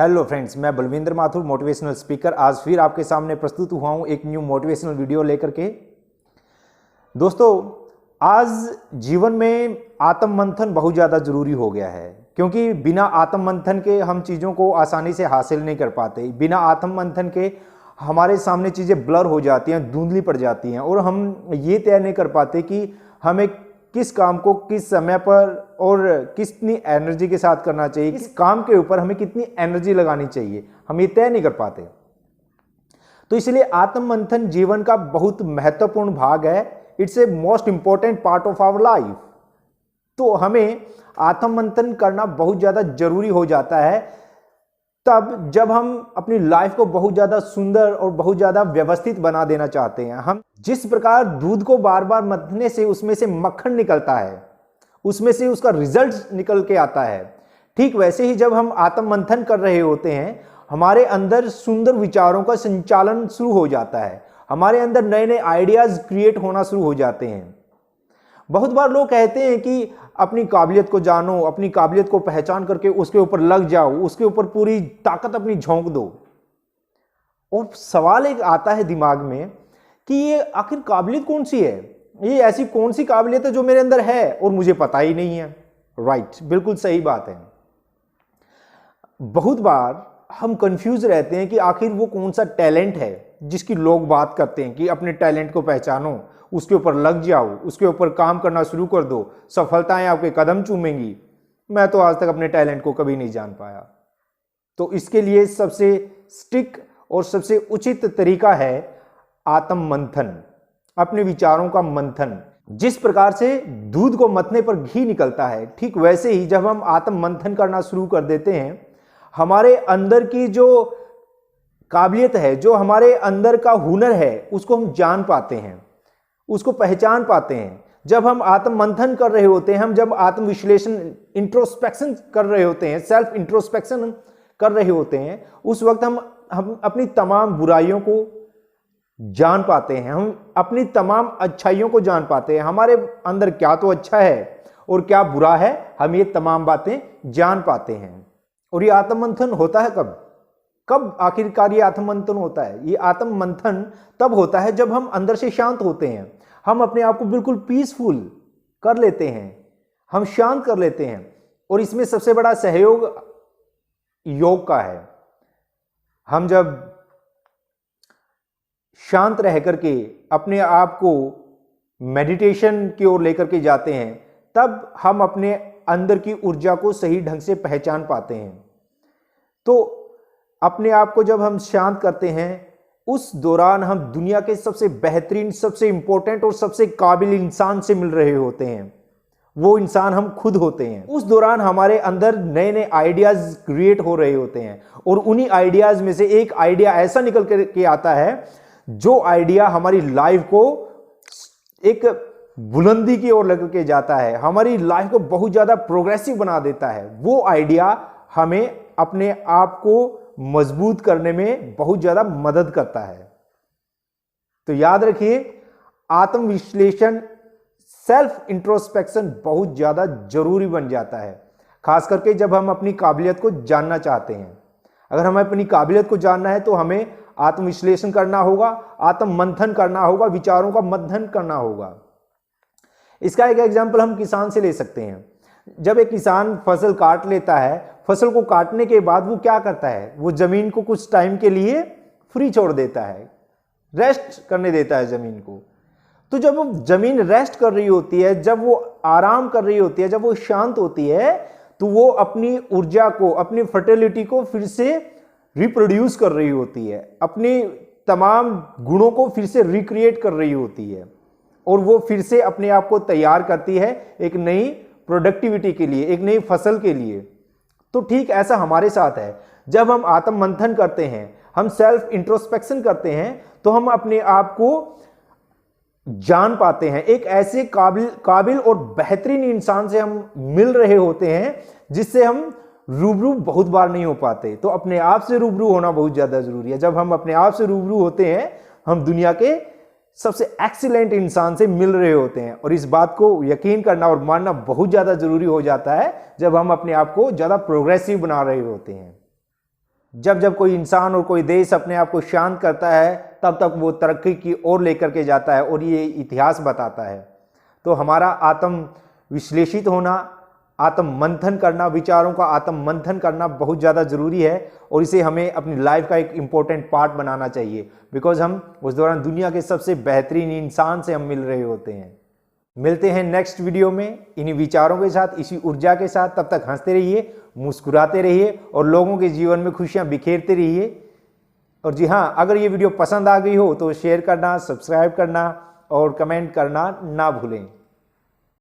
Hello friends, मैं Balwinder Mathur motivational speaker आज फिर आपके सामने प्रस्तुत हुआ हूं एक न्यू मोटिवेशनल वीडियो लेकर के। दोस्तों, आज जीवन में आत्म मंथन बहुत ज़्यादा ज़रूरी हो गया है, क्योंकि बिना आत्म मंथन के हम चीज़ों को आसानी से हासिल नहीं कर पाते। बिना आत्म मंथन के हमारे सामने चीज़ें ब्लर हो जाती हैं, धुंधली पड़ जाती हैं और हम ये तय नहीं कर पाते कि हमें किस काम को किस समय पर और कितनी एनर्जी के साथ करना चाहिए, किस काम के ऊपर हमें कितनी एनर्जी लगानी चाहिए, हम ये तय नहीं कर पाते। तो इसलिए आत्म मंथन जीवन का बहुत महत्वपूर्ण भाग है। It's a most important part of our life. तो हमें आत्म मंथन करना बहुत ज़्यादा जरूरी हो जाता है तब जब हम अपनी लाइफ को बहुत ज़्यादा सुंदर और बहुत ज़्यादा व्यवस्थित बना देना चाहते हैं। हम जिस प्रकार दूध को बार बार मथने से उसमें से मक्खन निकलता है, उसमें से उसका रिजल्ट निकल के आता है, ठीक वैसे ही जब हम आत्म मंथन कर रहे होते हैं हमारे अंदर सुंदर विचारों का संचालन शुरू हो जाता है, हमारे अंदर नए नए आइडियाज क्रिएट होना शुरू हो जाते हैं। बहुत बार लोग कहते हैं कि अपनी काबिलियत को जानो, अपनी काबिलियत को पहचान करके उसके ऊपर लग जाओ, उसके ऊपर पूरी ताकत अपनी झोंक दो। और सवाल एक आता है दिमाग में कि ये आखिर काबिलियत कौन सी है, ये ऐसी कौन सी काबिलियत है जो मेरे अंदर है और मुझे पता ही नहीं है। राइट, बिल्कुल सही बात है। बहुत बार हम कंफ्यूज रहते हैं कि आखिर वो कौन सा टैलेंट है जिसकी लोग बात करते हैं कि अपने टैलेंट को पहचानो, उसके ऊपर लग जाओ, उसके ऊपर काम करना शुरू कर दो, सफलताएं आपके कदम चूमेंगी। मैं तो आज तक अपने टैलेंट को कभी नहीं जान पाया। तो इसके लिए सबसे स्टिक और सबसे उचित तरीका है आत्म मंथन, अपने विचारों का मंथन। जिस प्रकार से दूध को मथने पर घी निकलता है, ठीक वैसे ही जब हम आत्म मंथन करना शुरू कर देते हैं हमारे अंदर की जो काबिलियत है, जो हमारे अंदर का हुनर है, उसको हम जान पाते हैं, उसको पहचान पाते हैं। जब हम आत्म मंथन कर रहे होते हैं, हम जब आत्म विश्लेषण इंट्रोस्पेक्शन कर रहे होते हैं, सेल्फ इंट्रोस्पेक्शन कर रहे होते हैं, उस वक्त हम अपनी तमाम बुराइयों को जान पाते हैं, हम अपनी तमाम अच्छाइयों को जान पाते हैं। हमारे अंदर क्या तो अच्छा है और क्या बुरा है, हम ये तमाम बातें जान पाते हैं। और ये आत्म मंथन होता है कब आखिरकार ये आत्म मंथन होता है? ये आत्म मंथन तब होता है जब हम अंदर से शांत होते हैं, हम अपने आप को बिल्कुल पीसफुल कर लेते हैं, हम शांत कर लेते हैं। और इसमें सबसे बड़ा सहयोग योग का है। हम जब शांत रह करके अपने आप को मेडिटेशन की ओर लेकर के जाते हैं, तब हम अपने अंदर की ऊर्जा को सही ढंग से पहचान पाते हैं। तो अपने आप को जब हम शांत करते हैं उस दौरान हम दुनिया के सबसे बेहतरीन, सबसे इंपॉर्टेंट और सबसे काबिल इंसान से मिल रहे होते हैं। वो इंसान हम खुद होते हैं। उस दौरान हमारे अंदर नए नए आइडियाज क्रिएट हो रहे होते हैं और उन्हीं आइडियाज में से एक आइडिया ऐसा निकल के आता है जो आइडिया हमारी लाइफ को एक बुलंदी की ओर लेकर के जाता है, हमारी लाइफ को बहुत ज्यादा प्रोग्रेसिव बना देता है। वो आइडिया हमें अपने आप को मजबूत करने में बहुत ज्यादा मदद करता है। तो याद रखिए, आत्म विश्लेषण, सेल्फ इंट्रोस्पेक्शन बहुत ज्यादा जरूरी बन जाता है, खास करके जब हम अपनी काबिलियत को जानना चाहते हैं। अगर हमें अपनी काबिलियत को जानना है तो हमें आत्म विश्लेषण करना होगा, आत्म मंथन करना होगा, विचारों का मंथन करना होगा। इसका एक एग्जाम्पल हम किसान से ले सकते हैं। जब एक किसान फसल काट लेता है, फसल को काटने के बाद वो क्या करता है, वो जमीन को कुछ टाइम के लिए फ्री छोड़ देता है, रेस्ट करने देता है जमीन को। तो जब वो जमीन रेस्ट कर रही होती है, जब वो आराम कर रही होती है, जब वो शांत होती है, तो वो अपनी ऊर्जा को, अपनी फर्टिलिटी को फिर से रिप्रोड्यूस कर रही होती है, अपनी तमाम गुणों को फिर से रिक्रिएट कर रही होती है और वो फिर से अपने आप को तैयार करती है एक नई प्रोडक्टिविटी के लिए, एक नई फसल के लिए। तो ठीक ऐसा हमारे साथ है। जब हम आत्म मंथन करते हैं, हम सेल्फ इंट्रोस्पेक्शन करते हैं, तो हम अपने आप को जान पाते हैं। एक ऐसे काबिल और बेहतरीन इंसान से हम मिल रहे होते हैं जिससे हम रूबरू बहुत बार नहीं हो पाते। तो अपने आप से रूबरू होना बहुत ज्यादा जरूरी है। जब हम अपने आप से रूबरू होते हैं, हम दुनिया के सबसे एक्सीलेंट इंसान से मिल रहे होते हैं। और इस बात को यकीन करना और मानना बहुत ज़्यादा ज़रूरी हो जाता है जब हम अपने आप को ज़्यादा प्रोग्रेसिव बना रहे होते हैं। जब जब कोई इंसान और कोई देश अपने आप को शांत करता है तब तक वो तरक्की की ओर लेकर के जाता है, और ये इतिहास बताता है। तो हमारा आत्म विश्लेषित होना, आत्म मंथन करना, विचारों का आत्म मंथन करना बहुत ज़्यादा ज़रूरी है, और इसे हमें अपनी लाइफ का एक इम्पोर्टेंट पार्ट बनाना चाहिए, बिकॉज हम उस दौरान दुनिया के सबसे बेहतरीन इंसान से हम मिल रहे होते हैं। मिलते हैं नेक्स्ट वीडियो में इन्हीं विचारों के साथ, इसी ऊर्जा के साथ। तब तक हंसते रहिए, मुस्कुराते रहिए और लोगों के जीवन में खुशियां बिखेरते रहिए। और जी हाँ, अगर ये वीडियो पसंद आ गई हो तो शेयर करना, सब्सक्राइब करना और कमेंट करना ना भूलें।